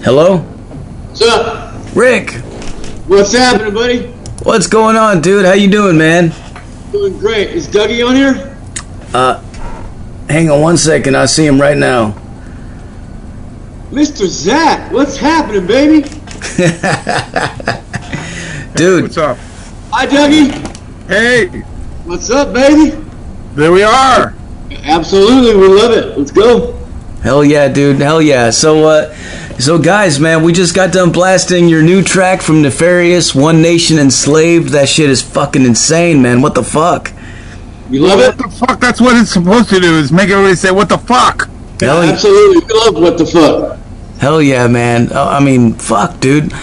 Hello? What's up? Rick! What's happening, buddy? What's going on, dude? How you doing, man? Doing great. Is Dougie on here? Hang on one second. I see him right now. Mr. Zach, what's happening, baby? Dude. What's up? Hi, Dougie. Hey, What's up, baby? there we are. Absolutely, we love it. Let's go. Hell yeah, dude. Hell yeah. So guys, man, we just got done blasting your new track from Nefarious, One Nation Enslaved. That shit is fucking insane, man. What the fuck? You love What it? the fuck? That's what it's supposed to do, is make everybody say, what the fuck? Hell yeah. Absolutely. We love what the fuck. Hell yeah, man. I mean, fuck, dude.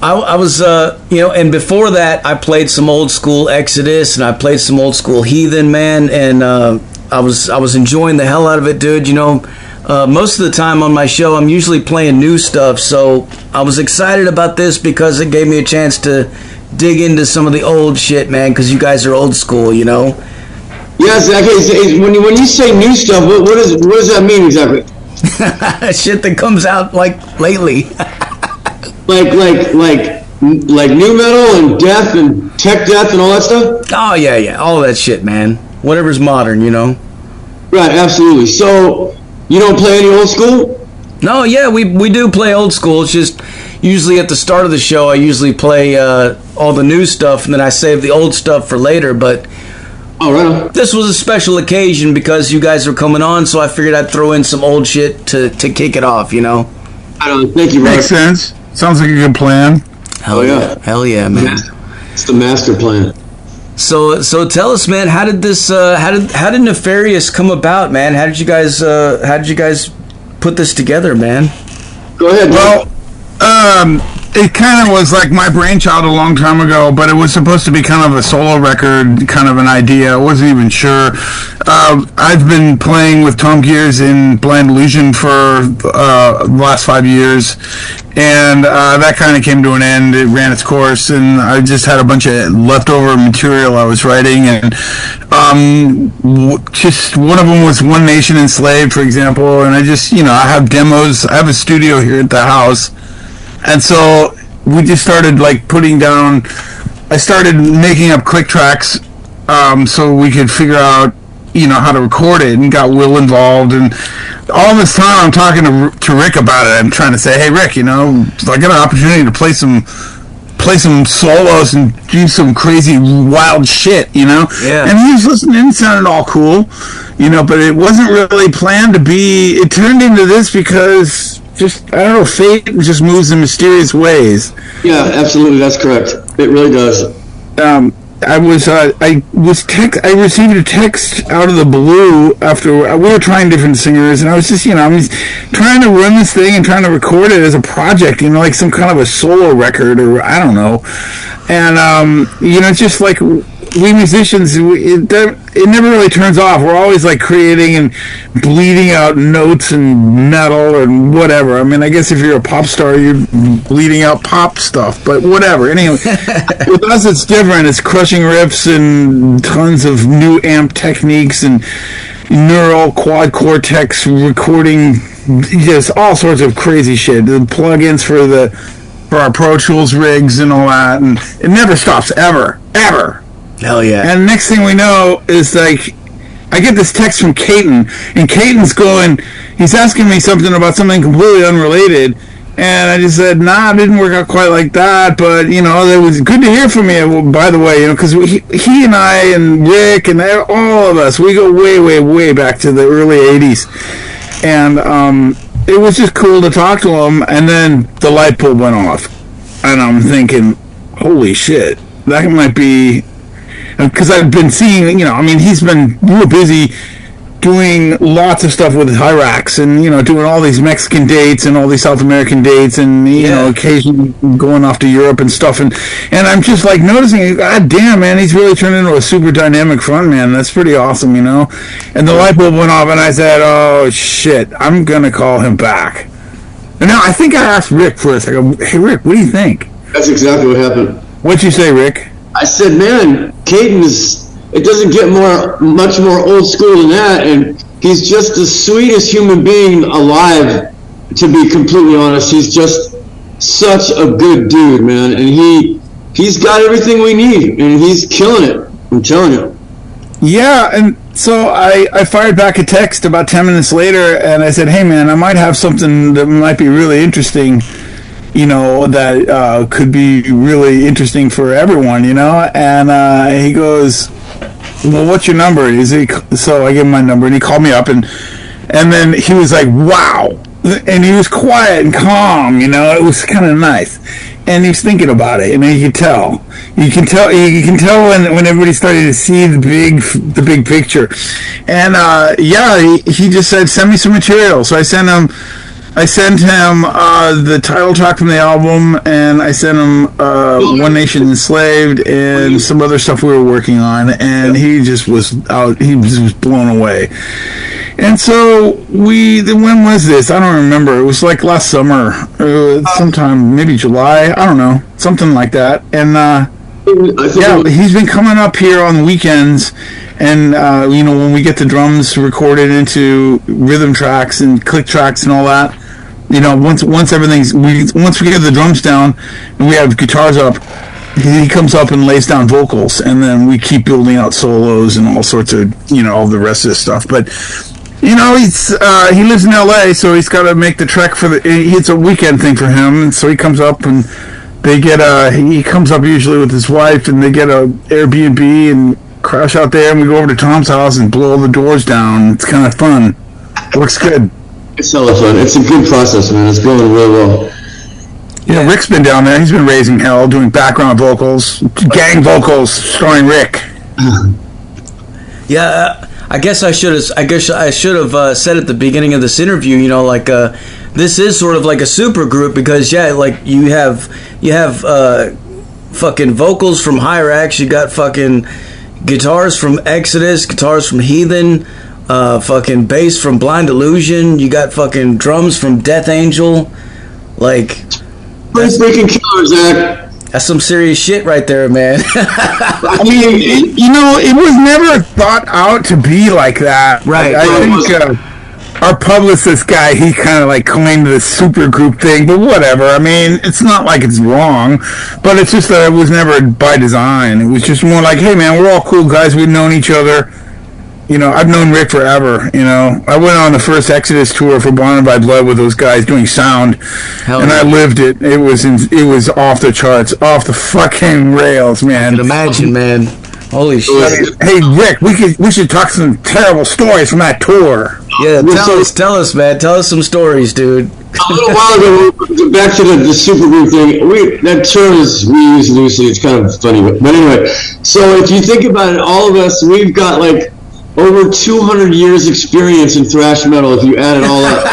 I was, and before that, I played some old school Exodus, and I played some old school Heathen, man, and I was enjoying the hell out of it, dude. You know, most of the time on my show, I'm usually playing new stuff, so I was excited about this because it gave me a chance to dig into some of the old shit, man, because you guys are old school, you know? Yeah, Zach, when you say new stuff, what does that mean exactly? Shit that comes out, like, lately. Like new metal and death and tech death and all that stuff? Oh, yeah, all that shit, man. Whatever's modern, you know? Right, absolutely. So, you don't play any old school? No, yeah, we do play old school. It's just usually at the start of the show, I usually play all the new stuff, and then I save the old stuff for later. But this was a special occasion because you guys were coming on, so I figured I'd throw in some old shit to kick it off, you know? Thank you, Mark. Makes sense. Sounds like a good plan. Hell yeah, man. It's the master plan. So tell us, man, how did this how did Nefarious come about, man? How did you guys put this together, man? Go ahead. Well, it kind of was like my brainchild a long time ago, but it was supposed to be kind of a solo record, kind of an idea. I wasn't even sure. I've been playing with Tom Gears in Blind Illusion for the last 5 years, and that kind of came to an end. It ran its course, and I just had a bunch of leftover material I was writing, and just one of them was One Nation Enslaved, for example, and I just, I have demos. I have a studio here at the house. And so we just started I started making up click tracks so we could figure out, how to record it, and got Will involved. And all this time I'm talking to Rick about it. I'm trying to say, hey, Rick, if I get an opportunity to play some solos and do some crazy wild shit, Yeah. And he was listening and it sounded all cool, but it wasn't really planned to be. It turned into this because fate just moves in mysterious ways. Yeah, absolutely, that's correct. It really does. I received a text out of the blue after we were trying different singers, and I was just, I'm just trying to run this thing and trying to record it as a project, like some kind of a solo record, or I don't know. And it's just like we musicians, it never really turns off. We're always like creating and bleeding out notes and metal and whatever. I mean, I guess if you're a pop star, you're bleeding out pop stuff, but whatever. Anyway, with us, it's different. It's crushing riffs and tons of new amp techniques and neural quad cortex recording, just all sorts of crazy shit. The plugins for our Pro Tools rigs and all that, and it never stops, ever. Hell yeah. And next thing we know is I get this text from Katon, and Katon's he's asking me something about something completely unrelated, and I just said, nah, it didn't work out quite like that, but, it was good to hear from you, by the way, because he and I and Rick and all of us, we go way, way, way back to the early 80s, and it was just cool to talk to him, and then the light bulb went off, and I'm thinking, holy shit, that might be... Because I've been seeing, he's been real busy doing lots of stuff with Hirax and, doing all these Mexican dates and all these South American dates and, occasionally going off to Europe and stuff. And I'm just like noticing, God damn, man, he's really turned into a super dynamic frontman. That's pretty awesome, And the light bulb went off and I said, oh, shit, I'm going to call him back. And now I think I asked Rick first. I go, hey, Rick, what do you think? That's exactly what happened. What'd you say, Rick? I said, man, Katon it doesn't get much more old school than that, and he's just the sweetest human being alive to be completely honest, he's just such a good dude, man, and he's got everything we need, and he's killing it. I'm telling you. Yeah, and so I fired back a text about 10 minutes later, and I said, hey, man, I might have something that might be really interesting, that could be really interesting for everyone, and he goes, well, what's your number? So I gave him my number, and he called me up, and then he was like, wow, and he was quiet and calm, it was kind of nice. And he's thinking about it, and you can tell. You can tell when everybody started to see the big picture. And he just said, send me some material. So I sent him the title track from the album, and I sent him One Nation Enslaved and some other stuff we were working on, and he just was out. He was blown away. And so when was this? I don't remember. It was like last summer, sometime, maybe July. I don't know, something like that. And he's been coming up here on weekends, and when we get the drums recorded into rhythm tracks and click tracks and all that, once we get the drums down and we have guitars up, he comes up and lays down vocals, and then we keep building out solos and all sorts of all the rest of this stuff. But he lives in LA, so he's got to make the trek it's a weekend thing for him. So he comes up, and he comes up usually with his wife, and they get a Airbnb and crash out there, and we go over to Tom's house and blow all the doors down. It's kind of fun. Works good. It's hella fun. It's a good process, man. It's going really well. Yeah, Rick's been down there. He's been raising hell, doing background vocals, gang vocals, starring Rick. Yeah, I guess I should have said at the beginning of this interview, this is sort of like a super group, because you have fucking vocals from Hirax, you got fucking guitars from Exodus, guitars from Heathen, fucking bass from Blind Illusion, you got fucking drums from Death Angel, pretty freaking killer, Zach. That's some serious shit right there, man. I mean, it was never thought out to be like that. Right. I think our publicist guy, he kind of coined the super group thing, but whatever. I mean, it's not like it's wrong, but it's just that it was never by design. It was just more like, hey, man, we're all cool guys. We've known each other. I've known Rick forever. I went on the first Exodus tour for Bonded by Blood with those guys doing sound, I lived it. It was off the charts, off the fucking rails, man. I can imagine, man. Holy shit! Hey, Rick, we should talk some terrible stories from that tour. Yeah, tell us, man. Tell us some stories, dude. A little while ago, back to the super group thing. That term we use loosely. It's kind of funny, but anyway. So if you think about it, all of us, we've got over 200 years experience in thrash metal if you add it all up.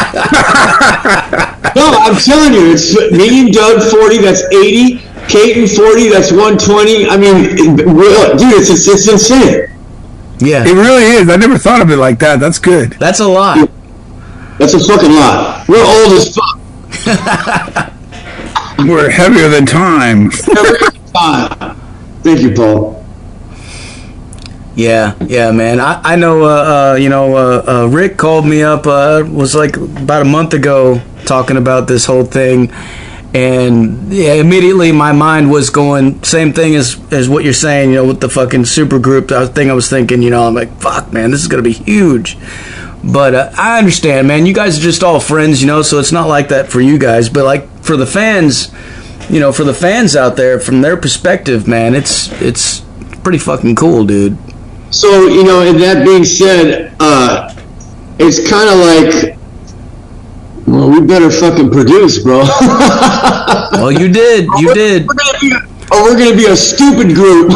No, I'm telling you, it's me and Doug 40, that's 80. Katon 40, that's 120. I mean, dude, it's insane. Yeah. It really is. I never thought of it like that. That's good. That's a lot. That's a fucking lot. We're old as fuck. We're heavier than time. Thank you, Paul. Yeah, man. I know. Rick called me up. Was about a month ago talking about this whole thing, and immediately my mind was going same thing as what you're saying. With the fucking super group thing, I was thinking. I'm like, fuck, man, this is gonna be huge. But I understand, man. You guys are just all friends, so it's not like that for you guys. But for the fans, for the fans out there, from their perspective, man, it's pretty fucking cool, dude. So, and that being said, it's kind of well, we better fucking produce, bro. Well, you did. We're gonna be a stupid group.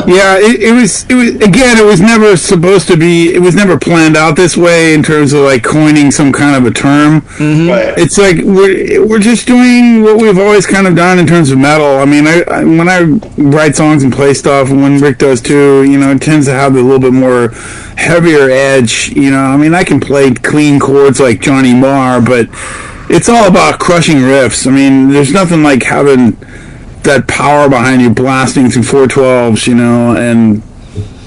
Yeah, it was again, it was never supposed to be, it was never planned out this way in terms of coining some kind of a term. Mm-hmm. It's we're just doing what we've always kind of done in terms of metal. I mean, when I write songs and play stuff, and when Rick does too, it tends to have a little bit more heavier edge. I mean, I can play clean chords like Johnny Marr, but it's all about crushing riffs. I mean, there's nothing like having that power behind you blasting through 412s, and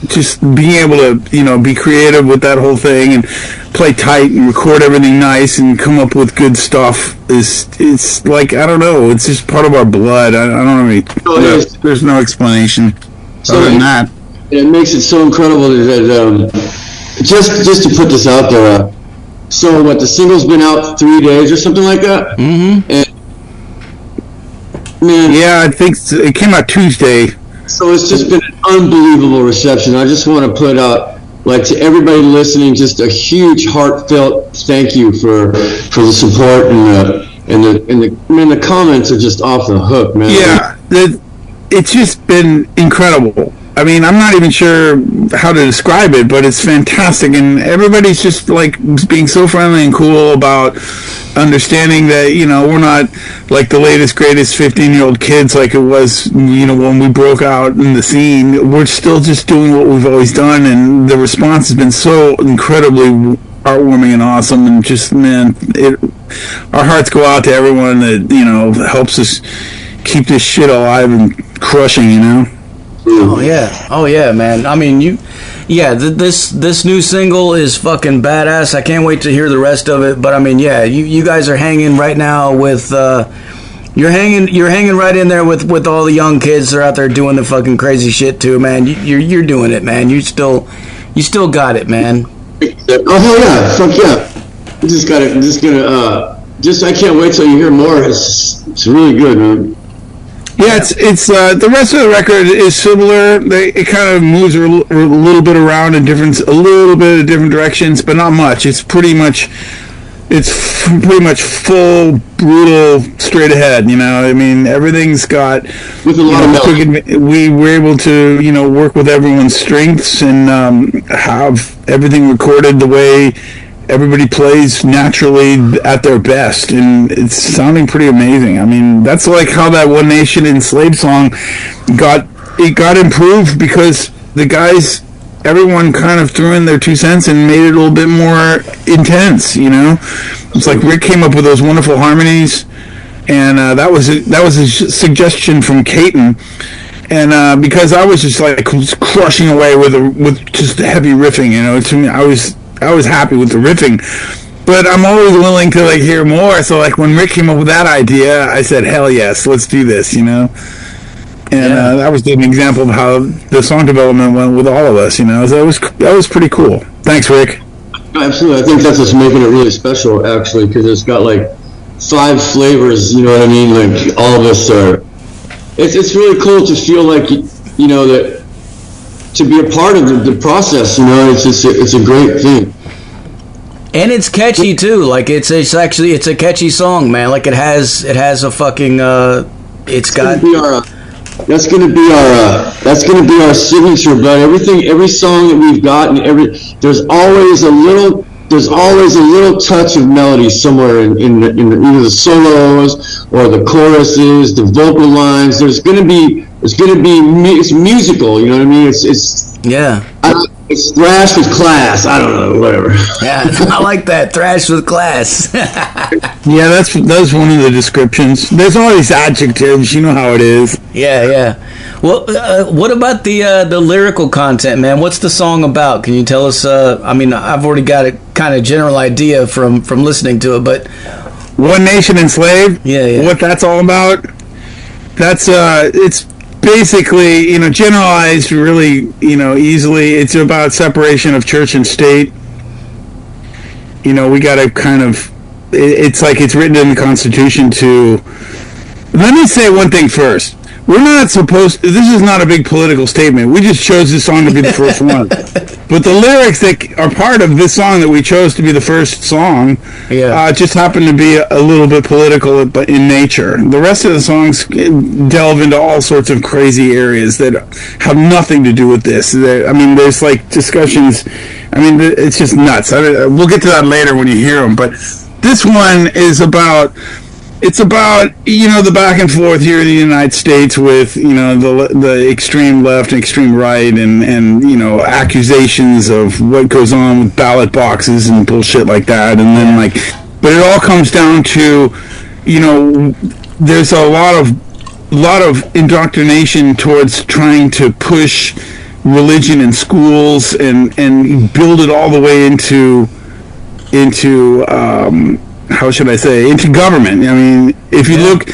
just being able to, be creative with that whole thing and play tight and record everything nice and come up with good stuff it's like, I don't know, it's just part of our blood. I don't know. There's no explanation other than that. It makes it so incredible that just to put this out there. So what, the single's been out 3 days or something like that? Mm-hmm. And, man, yeah, I think it came out Tuesday. So it's just been an unbelievable reception. I just want to put out, like, to everybody listening, just a huge heartfelt thank you for the support and the comments are just off the hook, man. Yeah, it's just been incredible. I mean, I'm not even sure how to describe it, but it's fantastic, and everybody's just like being so friendly and cool about understanding that, we're not like the latest, greatest 15-year-old kids like it was, when we broke out in the scene. We're still just doing what we've always done, and the response has been so incredibly heartwarming and awesome, and just, man, our hearts go out to everyone that, helps us keep this shit alive and crushing, Oh yeah, man. I mean, this new single is fucking badass. I can't wait to hear the rest of it. But I mean, yeah, you guys are hanging right now with you're hanging right in there with all the young kids that are out there doing the fucking crazy shit too, man. You're doing it, man. You still got it, man. Oh hell yeah, fuck yeah. I just got it. I'm just gonna I can't wait till you hear more. It's really good, man. Yeah, it's the rest of the record is similar. It kind of moves a little bit around in a little bit of different directions, but not much. It's pretty much full, brutal, straight ahead. I mean, everything's got. With a lot of we were able to work with everyone's strengths and have everything recorded the way everybody plays naturally at their best, and it's sounding pretty amazing. I mean, that's like how that One Nation Enslaved song got improved, because the guys, everyone kind of threw in their 2 cents and made it a little bit more intense. It's like Rick came up with those wonderful harmonies, and that was a suggestion from Katon. And because I was just like crushing away with just heavy riffing, to me, I was happy with the riffing, but I'm always willing to like hear more. So like when Rick came up with that idea, I said, hell yes, let's do this, And that was an example of how the song development went with all of us, So that was pretty cool. Thanks, Rick. Absolutely. I think that's what's making it really special, actually, because it's got like 5 flavors, you know what I mean? Like all of us are. It's really cool to feel like, that to be a part of the process, it's a great thing. And it's catchy too. Like it's a catchy song, man. Like it has a fucking it's got. That's gonna be our signature, bud. Every song that we've got, and there's always a little touch of melody somewhere in either the solos or the choruses, the vocal lines. It's musical, you know what I mean? It's thrash with class. I don't know, whatever. Yeah, I like that, thrash with class. Yeah, that's one of the descriptions. There's all these adjectives, you know how it is. Yeah. Well, what about the lyrical content, man? What's the song about? Can you tell us? I mean, I've already got a kind of general idea from listening to it, but One Nation Enslaved. Yeah. What that's all about? That's it's basically generalized really easily. It's about separation of church and state. We got to kind of. It's like it's written in the Constitution to. Let me say one thing first. We're not supposed. This is not a big political statement. We just chose this song to be the first one. But the lyrics that are part of this song that we chose to be the first song, just happen to be a little bit political in nature. The rest of the songs delve into all sorts of crazy areas that have nothing to do with this. There's like discussions. It's just nuts. We'll get to that later when you hear them. But this one is about. It's about, the back and forth here in the United States with, the extreme left and extreme right and accusations of what goes on with ballot boxes and bullshit like that. And then, but it all comes down to, there's a lot of indoctrination towards trying to push religion in schools and build it all the way into how should I say, into government. I mean, if you look,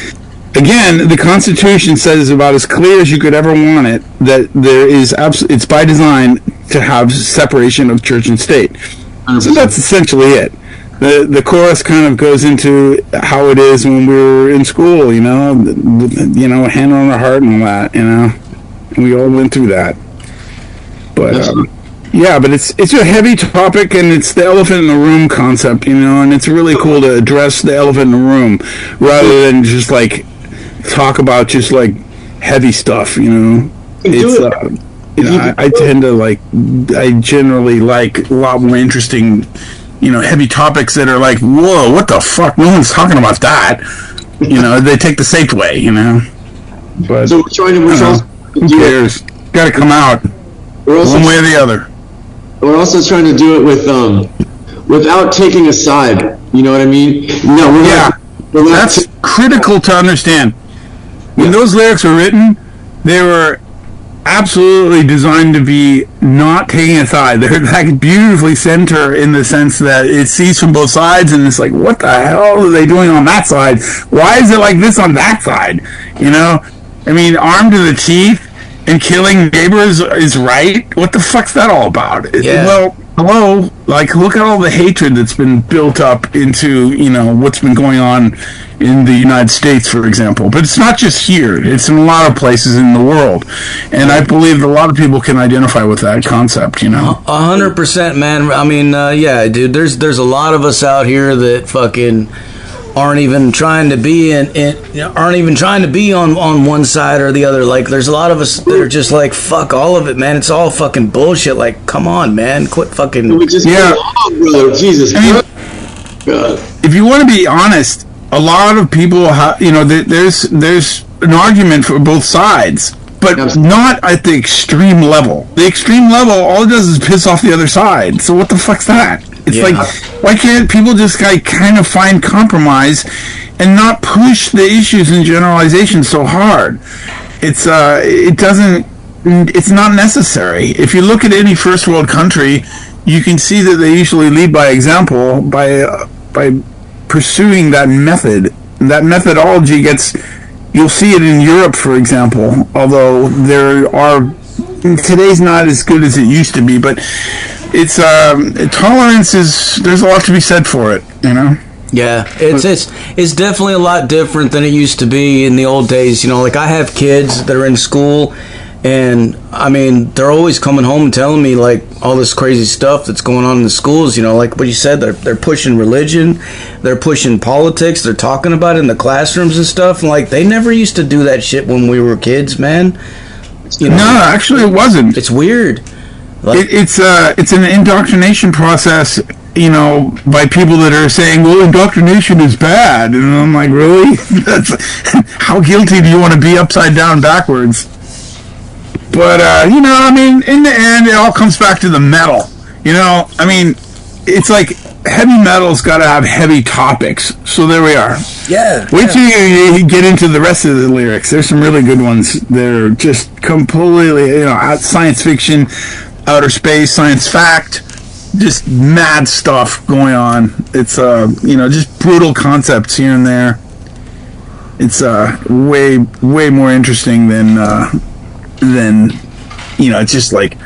again, the Constitution says about as clear as you could ever want it, that there is it's by design to have separation of church and state. 100%. So that's essentially it. The chorus kind of goes into how it is when we were in school, you know, hand on our heart and all that, you know. We all went through that. But but it's a heavy topic, and it's the elephant in the room concept, you know, and it's really cool to address the elephant in the room rather than just like talk about just like heavy stuff, you know. It's I tend to I generally like a lot more interesting, you know, heavy topics that are like, whoa, what the fuck? No one's talking about that. You know, they take the safe way, you know. But so who cares? Got to come out one way or the other. We're also trying to do it with without taking a side. You know what I mean? No, that's critical to understand. When those lyrics were written, they were absolutely designed to be not taking a side. They're like beautifully center in the sense that it sees from both sides, and it's like, what the hell are they doing on that side? Why is it like this on that side? You know, I mean, armed to the teeth and killing neighbors is right. What the fuck's that all about? Yeah. Well, hello, like, look at all the hatred that's been built up into, you know, what's been going on in the United States, for example. But it's not just here. It's in a lot of places in the world. And I believe a lot of people can identify with that concept, you know. 100%, man. I mean, yeah, dude, there's a lot of us out here that fucking aren't even trying to be on one side or the other. Like, there's a lot of us that are just like, fuck all of it, man. It's all fucking bullshit. Like, come on, man, quit fucking. Brother, Jesus Christ. If you want to be honest, a lot of people you know, there's an argument for both sides, but not at the extreme level. The extreme level, all it does is piss off the other side. So what the fuck's that? It's like, why can't people just kind of find compromise and not push the issues and generalizations so hard? It's not necessary. If you look at any first world country, you can see that they usually lead by example by pursuing that method. That methodology you'll see it in Europe, for example, although today's not as good as it used to be, but it's tolerance there's a lot to be said for it, you know. Yeah, it's definitely a lot different than it used to be in the old days. You know, like, I have kids that are in school, and I mean, they're always coming home and telling me like all this crazy stuff that's going on in the schools. You know, like what you said, they're pushing religion, they're pushing politics, they're talking about it in the classrooms and stuff. And like, they never used to do that shit when we were kids, man. You know, no, actually, it wasn't. It's weird. Like, it's an indoctrination process, you know, by people that are saying, well, indoctrination is bad. And I'm like, really? How guilty do you want to be upside down backwards? But, you know, I mean, in the end, it all comes back to the metal. You know, I mean, it's like heavy metal's got to have heavy topics. So there we are. Yeah. Wait till you get into the rest of the lyrics. There's some really good ones. They're just completely, you know, science fiction, outer space, science fact, just mad stuff going on. It's you know, just brutal concepts here and there. It's way more interesting than you know, it's just like,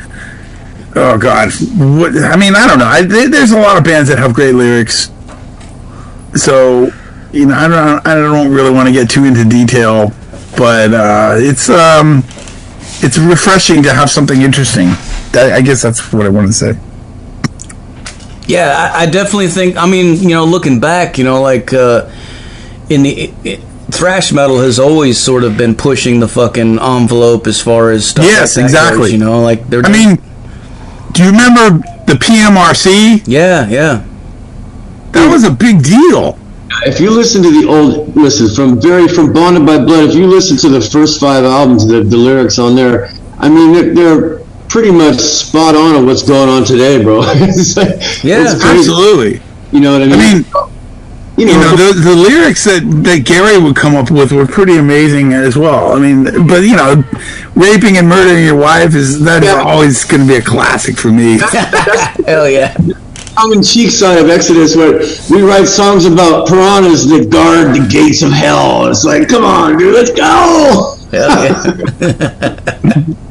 oh god, what, I mean, I don't know. There's a lot of bands that have great lyrics, so, you know, I don't really want to get too into detail, but it's refreshing to have something interesting. I guess that's what I want to say. Yeah, I definitely think, I mean, you know, looking back, you know, like, thrash metal has always sort of been pushing the fucking envelope as far as stuff like that exactly goes, you know, like, I mean, do you remember the PMRC? Yeah. That was a big deal. If you listen to the old, from Bonded by Blood, if you listen to the first 5 albums, the lyrics on there, I mean, they're pretty much spot on of what's going on today, bro. It's like, yeah, it's absolutely. You know what I mean? you know, the lyrics that Gary would come up with were pretty amazing as well. I mean, but you know, raping and murdering your wife is always going to be a classic for me. Hell yeah. Tongue-in-cheek side of Exodus, where we write songs about piranhas that guard the gates of hell. It's like, come on, dude, let's go. Hell yeah.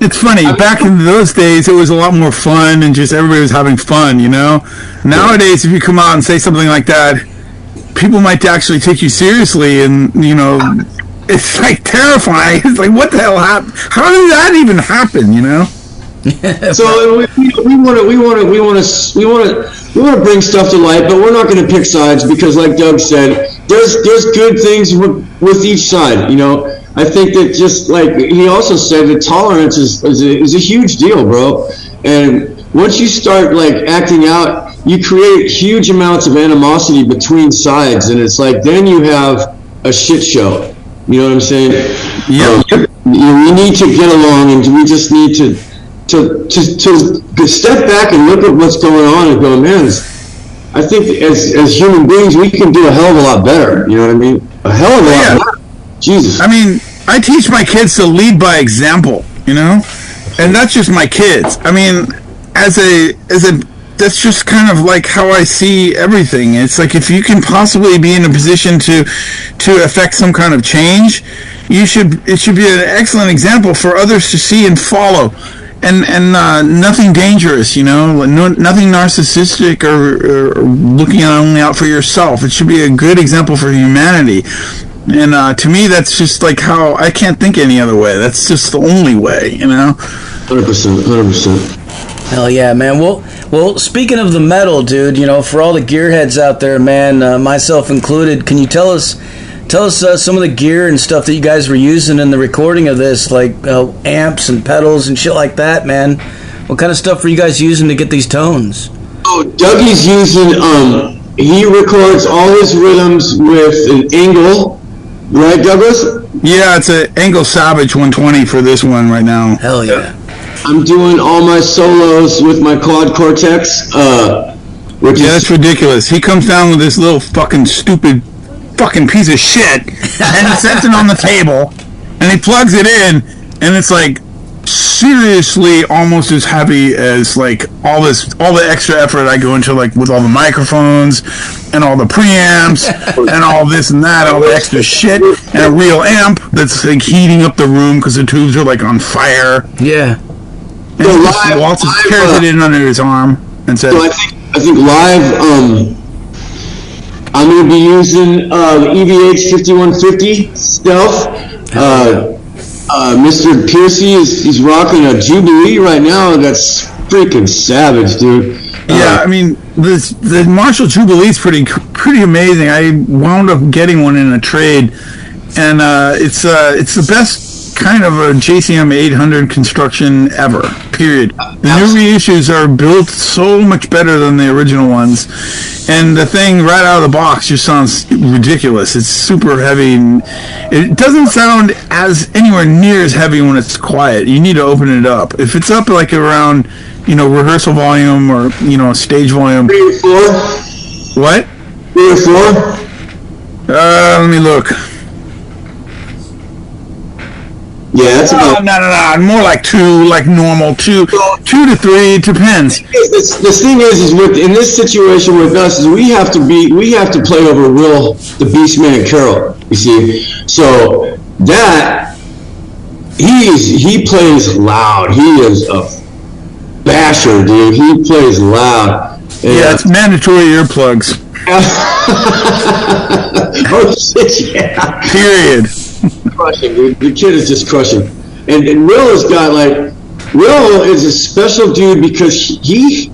It's funny, back in those days it was a lot more fun and just everybody was having fun, you know. Nowadays if you come out and say something like that, people might actually take you seriously, and you know, it's like terrifying. It's like, what the hell happened? How did that even happen, you know? So we want to bring stuff to light, but we're not going to pick sides, because like Doug said, there's good things with each side, you know. I think that, just like he also said, that tolerance is a huge deal, bro. And once you start like acting out, you create huge amounts of animosity between sides, and it's like then you have a shit show. You know what I'm saying? Yeah. We need to get along, and we just need to step back and look at what's going on and go, man, I think as human beings we can do a hell of a lot better. You know what I mean? A hell of a lot better. Jesus. I mean, I teach my kids to lead by example, you know? And that's just my kids. I mean, as a that's just kind of like how I see everything. It's like, if you can possibly be in a position to affect some kind of change, it should be an excellent example for others to see and follow. And nothing dangerous, you know, nothing narcissistic or looking only out for yourself. It should be a good example for humanity. And to me, that's just like how I can't think any other way. That's just the only way, you know? 100%. Hell yeah, man. Well, speaking of the metal, dude, you know, for all the gearheads out there, man, myself included, can you tell us some of the gear and stuff that you guys were using in the recording of this, like amps and pedals and shit like that, man? What kind of stuff were you guys using to get these tones? Oh, Dougie's using, he records all his rhythms with an Angle, right, Douglas? Yeah, it's an Angle Savage 120 for this one right now. Hell yeah. I'm doing all my solos with my Quad Cortex, that's ridiculous. He comes down with this little fucking stupid fucking piece of shit and he sets it on the table and he plugs it in, and it's like seriously almost as heavy as like all the extra effort I go into, like with all the microphones and all the preamps and all this and that, all the extra shit, and a real amp that's like heating up the room because the tubes are like on fire. Yeah. And he just carries it in under his arm and says, so I think live, I'm going to be using the EVH 5150 Stealth. Mr. Piercy is rocking a Jubilee right now. That's freaking savage, dude. Yeah, I mean, the Marshall Jubilee is pretty amazing. I wound up getting one in a trade, and it's the best kind of a JCM 800 construction ever, period. The new reissues are built so much better than the original ones, and the thing right out of the box just sounds ridiculous. It's super heavy, and it doesn't sound anywhere near as heavy when it's quiet. You need to open it up. If it's up like around, you know, rehearsal volume or, you know, stage volume. 3 or 4? What? 3 or 4? Let me look. Yeah, that's about... No. More like 2, like normal. 2 to 3, it depends. The thing is in this situation with us, is we have to play over the Beastman and Carroll, you see. So that, he plays loud. He is a basher, dude. He plays loud. Yeah, it's mandatory earplugs. Oh shit, yeah. Period. Crushing, dude. The kid is just crushing. And Will has got Will is a special dude because he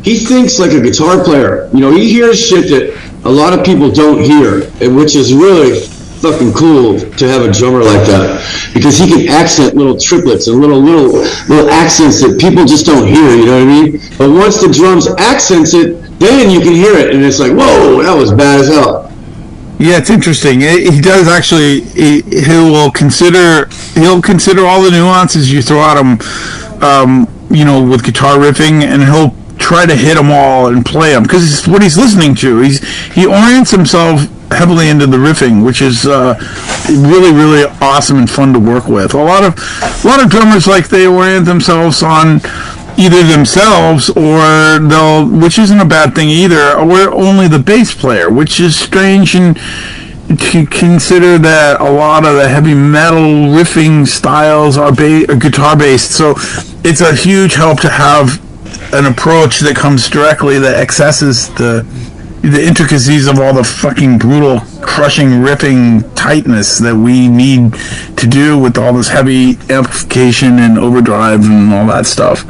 thinks like a guitar player. You know, he hears shit that a lot of people don't hear, which is really fucking cool to have a drummer like that, because he can accent little triplets and little accents that people just don't hear, you know what I mean? But once the drums accents it, then you can hear it, and it's like, whoa, that was bad as hell. Yeah, it's interesting. He does actually. He'll consider all the nuances you throw at him, you know, with guitar riffing, and he'll try to hit them all and play them because it's what he's listening to. He orients himself heavily into the riffing, which is really, really awesome and fun to work with. A lot of drummers, like, they orient themselves on either themselves or which isn't a bad thing either, or only the bass player, which is strange, and to consider that a lot of the heavy metal riffing styles are guitar based. So it's a huge help to have an approach that comes directly, that accesses the intricacies of all the fucking brutal, crushing, riffing tightness that we need to do with all this heavy amplification and overdrive and all that stuff.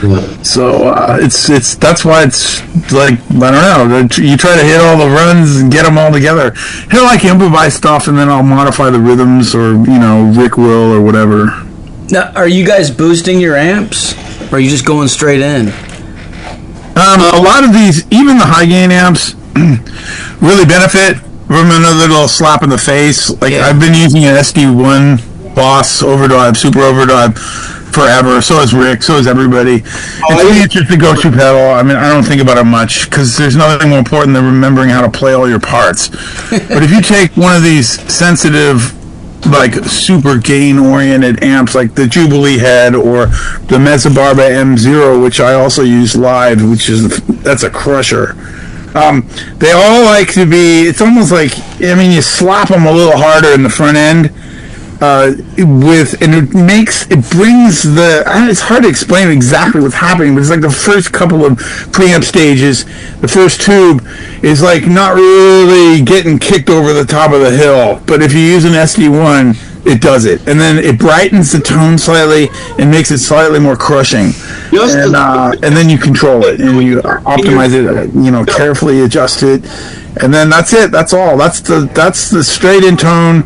Yeah. So that's why it's like, I don't know, you try to hit all the runs and get them all together. He'll like improvise stuff, and then I'll modify the rhythms, or Rick will, or whatever. Now, are you guys boosting your amps, or are you just going straight in? A lot of these, even the high gain amps, really benefit from another little slap in the face. Like, yeah. I've been using an SD1 Boss overdrive, super overdrive, forever. So is Rick, so is everybody. It's just the go-to pedal. I mean, I don't think about it much, because there's nothing more important than remembering how to play all your parts. But if you take one of these sensitive, like, super gain-oriented amps, like the Jubilee Head or the Mezzabarba M0, which I also use live, that's a crusher. They all like to be, it's almost like, I mean, you slap them a little harder in the front end, and it brings it's hard to explain exactly what's happening, but it's like the first couple of preamp stages, the first tube is like not really getting kicked over the top of the hill, but if you use an SD1, it does it, and then it brightens the tone slightly and makes it slightly more crushing, and then you control it and you optimize it, carefully adjust it, and then that's it. That's all. That's the straight in tone.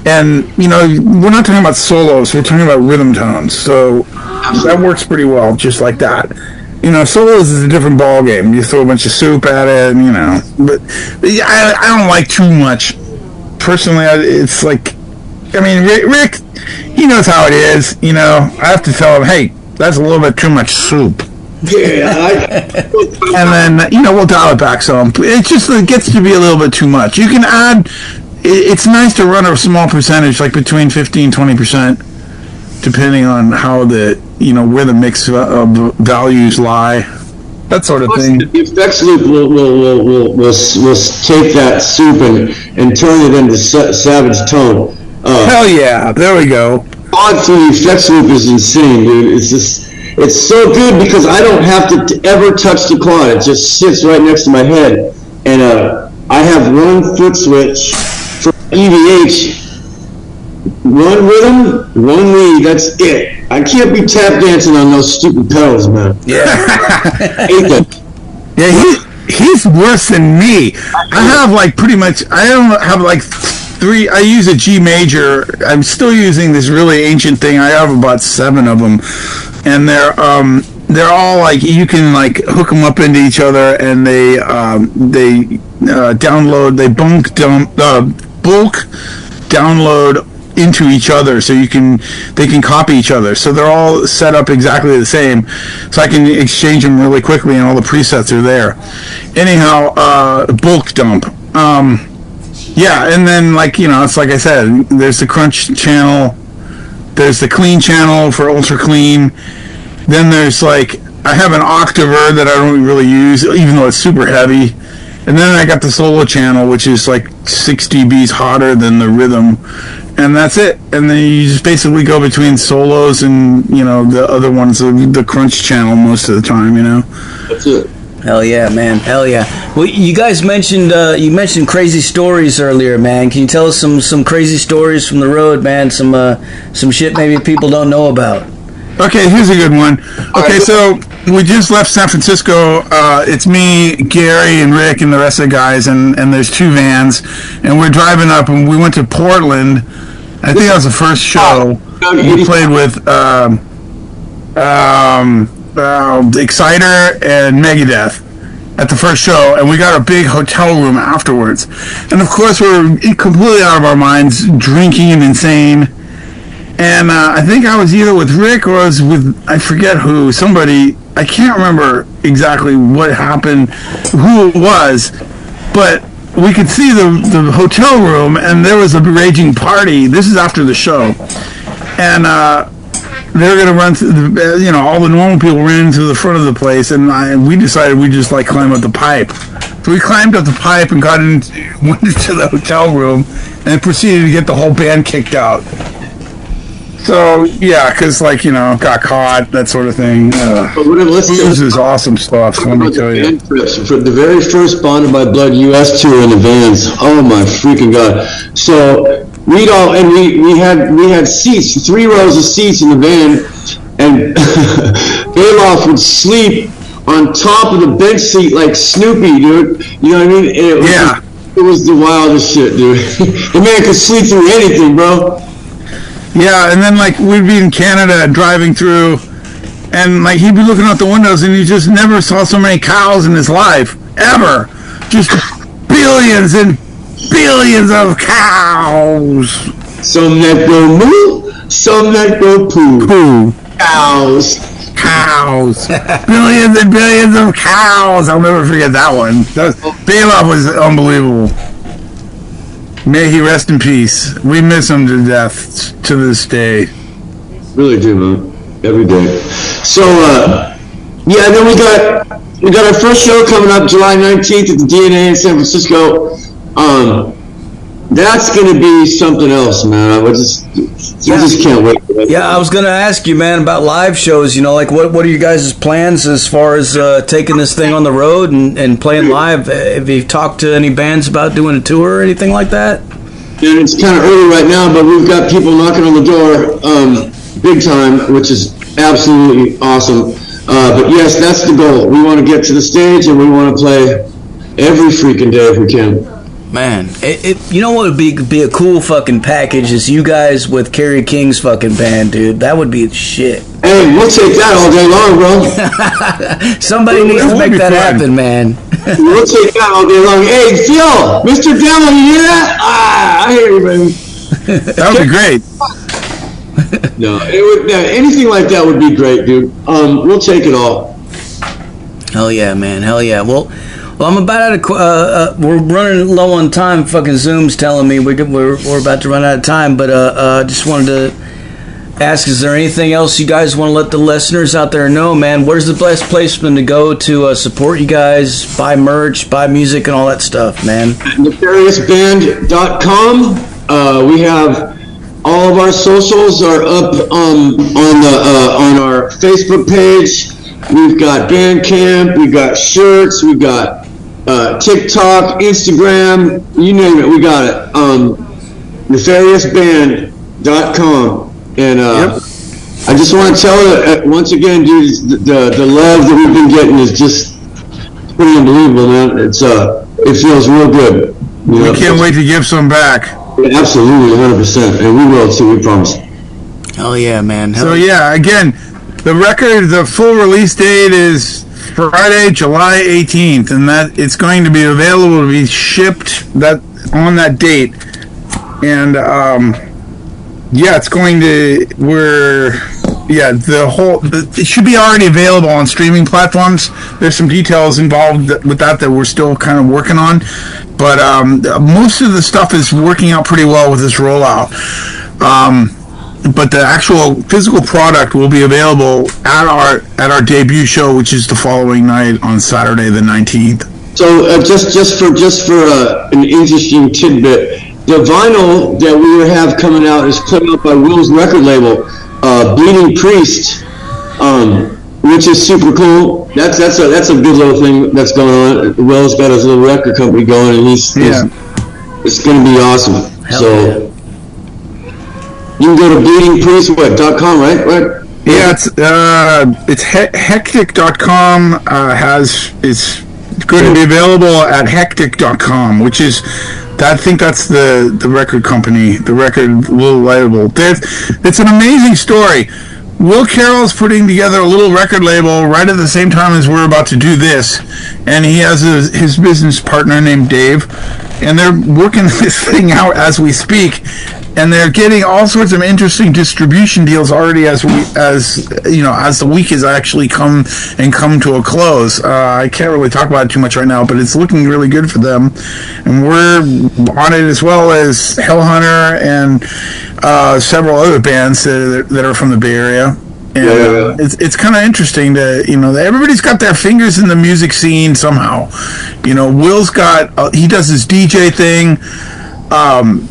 And, we're not talking about solos, we're talking about rhythm tones. So that works pretty well, just like that. Solos is a different ball game. You throw a bunch of soup at it, But I don't like too much. Personally, it's like, I mean, Rick, he knows how it is. I have to tell him, hey, that's a little bit too much soup. Yeah, and then, we'll dial it back some. It gets to be a little bit too much. You can add... It's nice to run a small percentage, like between 15 and 20%, depending on how where the mix of values lie, that sort of thing. The effects loop will take that soup and turn it into savage tone. Hell yeah, there we go. The effects loop is insane, dude. It's so good because I don't have to ever touch the quad. It just sits right next to my head, and I have one foot switch. EVH, one rhythm, one lead, that's it. I can't be tap dancing on those stupid pedals, man. Yeah. Yeah, he's worse than me. I have like pretty much, I don't have like three, I use a G major. I'm still using this really ancient thing. I have about 7 of them. And they're all like, you can like hook them up into each other, and they download, they bulk download into each other, so they can copy each other. So they're all set up exactly the same, so I can exchange them really quickly, and all the presets are there. Anyhow, bulk dump. Yeah, and then it's like I said, there's the crunch channel, there's the clean channel for ultra clean. Then there's I have an octaver that I don't really use, even though it's super heavy. And then I got the solo channel, which is like 6 dBs hotter than the rhythm, and that's it. And then you just basically go between solos and the other ones, the crunch channel, most of the time. That's it. Hell yeah, man! Hell yeah! Well, you guys mentioned crazy stories earlier, man. Can you tell us some crazy stories from the road, man? Some shit maybe people don't know about. Okay, here's a good one. Okay, so we just left San Francisco. It's me, Gary, and Rick, and the rest of the guys, and there's 2 vans, and we're driving up, and we went to Portland. I think that was the first show. We played with Exciter and Megadeth at the first show, and we got a big hotel room afterwards. And of course, we're completely out of our minds, drinking and insane. And I think I was either with Rick or I was with, I forget who, somebody, I can't remember exactly what happened, who it was, but we could see the hotel room, and there was a raging party. This is after the show, and they're gonna run through all the normal people ran to the front of the place, and we decided we'd just like climb up the pipe. So we climbed up the pipe and went into the hotel room and proceeded to get the whole band kicked out. So yeah, because got caught, that sort of thing. This is awesome stuff. Let me tell you. For the very first Bonded by Blood U.S. tour in the Vans. Oh my freaking god! So we had seats, 3 rows of seats in the van, and Baloff would sleep on top of the bench seat like Snoopy, dude. You know what I mean? It was the wildest shit, dude. The man could sleep through anything, bro. Yeah, and then we'd be in Canada driving through, and he'd be looking out the windows, and he just never saw so many cows in his life ever. Just billions and billions of cows. Some that go moo, some that go poo. Poo. Cows. Billions and billions of cows. I'll never forget that one. Baloff was unbelievable. May he rest in peace. We miss him to death to this day. Really do, man. Every day. So, and then we got our first show coming up July 19th at the DNA in San Francisco. That's going to be something else, man. I just can't wait for that. Yeah, I was going to ask you, man, about live shows. What are you guys' plans as far as taking this thing on the road and playing live? Have you talked to any bands about doing a tour or anything like that? And it's kind of early right now, but we've got people knocking on the door big time, which is absolutely awesome. But yes, that's the goal. We want to get to the stage, and we want to play every freaking day if we can. Man, you know what would be a cool fucking package is you guys with Kerry King's fucking band, dude. That would be shit. Hey, we'll take that all day long, bro. Somebody needs to make that happen, man. We'll take that all day long. Hey, Phil, Mr. Devil, you hear that? I hear you, baby. That would be great. No, anything like that would be great, dude. We'll take it all. Hell yeah, man. Hell yeah. Well, I'm about out of. We're running low on time. Fucking Zoom's telling me we're about to run out of time. But just wanted to ask: is there anything else you guys want to let the listeners out there know, man? Where's the best place for them to go to support you guys, buy merch, buy music, and all that stuff, man? NEFARIOUSBand.com. We have all of our socials are up on our Facebook page. We've got Bandcamp. We've got shirts. We've got TikTok, Instagram, you name it, we got it. NEFARIOUSBand.com. And I just want to tell you, once again, dude, the love that we've been getting is just pretty unbelievable, man. It feels real good. We can't wait to give some back. Yeah, absolutely, 100%. And we will too, we promise. Hell yeah, man. Again, the record, the full release date is Friday, July 18th, and that it's going to be available to be shipped on that date. And it's going to it should be already available on streaming platforms. There's some details involved with that we're still kind of working on, but most of the stuff is working out pretty well with this rollout. But the actual physical product will be available at our debut show, which is the following night on Saturday the 19th. So just for an interesting tidbit, the vinyl that we have coming out is put out by Will's record label, Bleeding Priest, which is super cool. That's a good little thing that's going on. Will's got his little record company going, and it's going to be awesome. Hell you can go to bleedingpriest.com, right? Yeah, it's hectic.com. It's going to be available at hectic.com, which is, I think that's the record company, the record little label. It's an amazing story. Will Carroll's putting together a little record label right at the same time as we're about to do this, and he has his business partner named Dave, and they're working this thing out as we speak. and they're getting all sorts of interesting distribution deals already as the week has actually come to a close. I can't really talk about it too much right now, but it's looking really good for them, and we're on it as well as Hellhunter and several other bands that are from the Bay Area. And it's kind of interesting to, everybody's got their fingers in the music scene somehow. Will's got, he does his DJ thing. Tom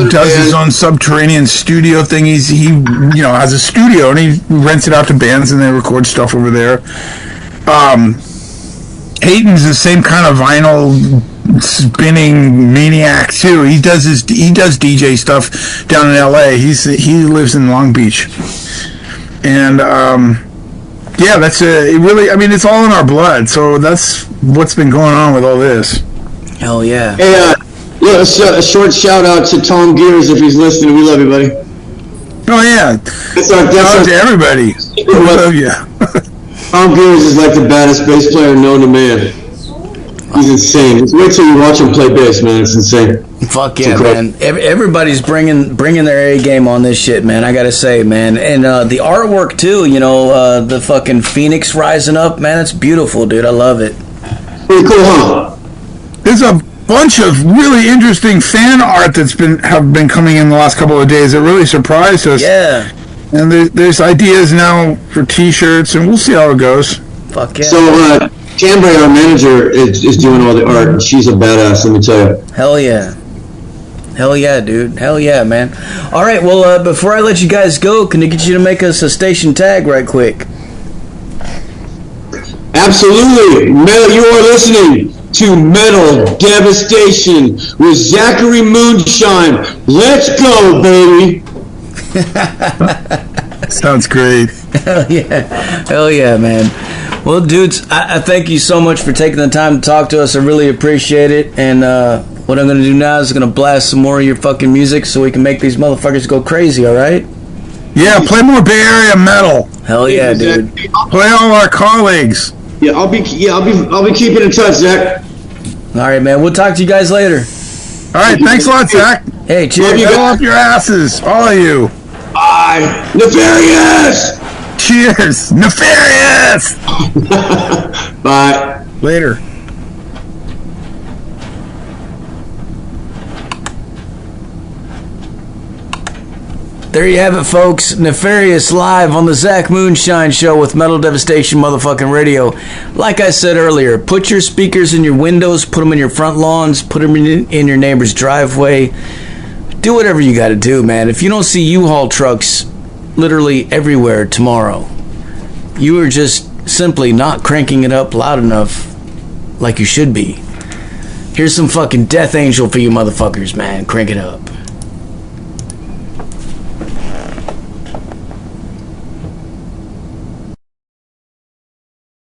does his own subterranean studio thing. He has a studio and he rents it out to bands and they record stuff over there. Hayden's the same kind of vinyl spinning maniac too. He does DJ stuff down in LA. He lives in Long Beach. And that's it really, it's all in our blood. So that's what's been going on with all this. Hell yeah. Hey, a short shout out to Tom Gears if he's listening. We love you, buddy. Oh yeah. Shout out to everybody. We love you. Tom Gears is like the baddest bass player known to man. He's insane. Just wait till you watch him play bass, man. It's insane. Fuck yeah, man. Everybody's bringing their A game on this shit, man. I gotta say, man. And the artwork too, the fucking Phoenix rising up, man. It's beautiful, dude. I love it. Pretty cool, huh? There's a bunch of really interesting fan art that's have been coming in the last couple of days. It really surprised us. Yeah. And there's ideas now for T-shirts, and we'll see how it goes. Fuck yeah. So, Cambria, our manager, is doing all the art, and she's a badass, let me tell you. Hell yeah. Hell yeah, dude. Hell yeah, man. All right, well, before I let you guys go, can I get you to make us a station tag right quick? Absolutely. You are listening to Metal Devastation with Zachary Moonshine. Let's go, baby. Sounds great. Hell yeah, man. Well, dudes, I thank you so much for taking the time to talk to us. I really appreciate it. And what I'm going to do now is going to blast some more of your fucking music so we can make these motherfuckers go crazy, all right? Yeah, play more Bay Area metal. Hell yeah, dude. Play all our colleagues. Yeah, I'll be keeping in touch, Zach. All right, man. We'll talk to you guys later. All right, thanks a lot, Zach. Hey, cheers. Go up your asses, all of you. Bye. Nefarious! Cheers. Nefarious! Bye. Later. There you have it, folks. Nefarious live on the Zach Moonshine Show with Metal Devastation motherfucking radio. Like I said earlier, put your speakers in your windows, put them in your front lawns, put them in your neighbor's driveway. Do whatever you got to do, man. If you don't see U-Haul trucks literally everywhere tomorrow, you are just simply not cranking it up loud enough like you should be. Here's some fucking Death Angel for you motherfuckers, man. Crank it up.